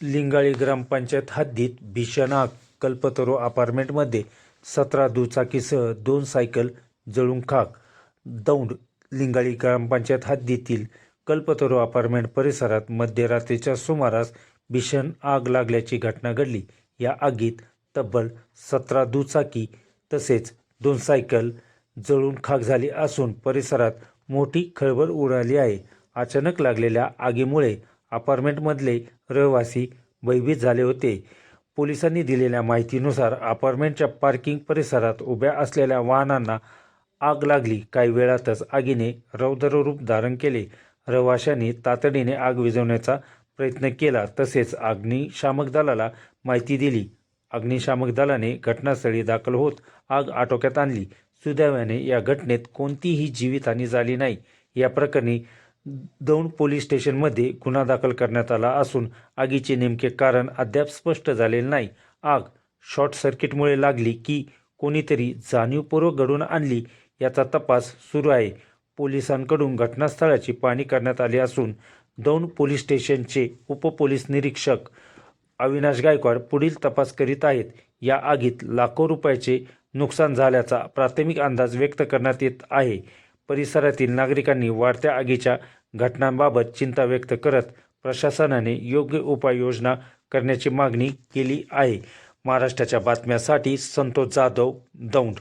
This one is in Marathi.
लिंगाळी ग्रामपंचायत हद्दीत भीषण आग. कल्पतरू अपार्टमेंटमध्ये 17 दुचाकीसह 2 सायकल जळून खाक. दौंड. लिंगाळी ग्रामपंचायत हद्दीतील कल्पतरू अपार्टमेंट परिसरात मध्यरात्रीच्या सुमारास भीषण आग लागल्याची घटना घडली. या आगीत तब्बल 17 दुचाकी तसेच 2 सायकल जळून खाक झाली असून परिसरात मोठी खळबळ उडाली आहे. अचानक लागलेल्या आगीमुळे अपार्टमेंटमधले रहिवासी भयभीत झाले होते. पोलिसांनी दिलेल्या माहितीनुसार अपार्टमेंटच्या पार्किंग परिसरात उभ्या असलेल्या वाहनांना आग लागली. काही वेळातच आगीने रौद्र रूप धारण केले. रहिवाशांनी तातडीने आग विझवण्याचा प्रयत्न केला तसेच अग्निशामक दलाला माहिती दिली. अग्निशामक दलाने घटनास्थळी दाखल होत आग आटोक्यात आणली. सुदैवाने या घटनेत कोणतीही जीवितहानी झाली नाही. या प्रकरणी दौंड पोलीस स्टेशनमध्ये गुन्हा दाखल करण्यात आला असून आगीचे नेमके कारण अद्याप स्पष्ट झालेले नाही. आग शॉर्ट सर्किटमुळे लागली की कोणीतरी जाणीवपूर्वक घडवून आणली याचा तपास सुरू आहे. पोलिसांकडून घटनास्थळाची पाहणी करण्यात आली असून दौंड पोलीस स्टेशनचे उपपोलीस निरीक्षक अविनाश गायकवाड पुढील तपास करीत आहेत. या आगीत लाखो रुपयाचे नुकसान झाल्याचा प्राथमिक अंदाज व्यक्त करण्यात येत आहे. परिसरातील नागरिकांनी वाढत्या आगीच्या घटनांबाबत चिंता व्यक्त करत प्रशासनाने योग्य उपाययोजना करण्याची मागणी केली आहे. महाराष्ट्राच्या बातम्यांसाठी संतोष जाधव, दौंड.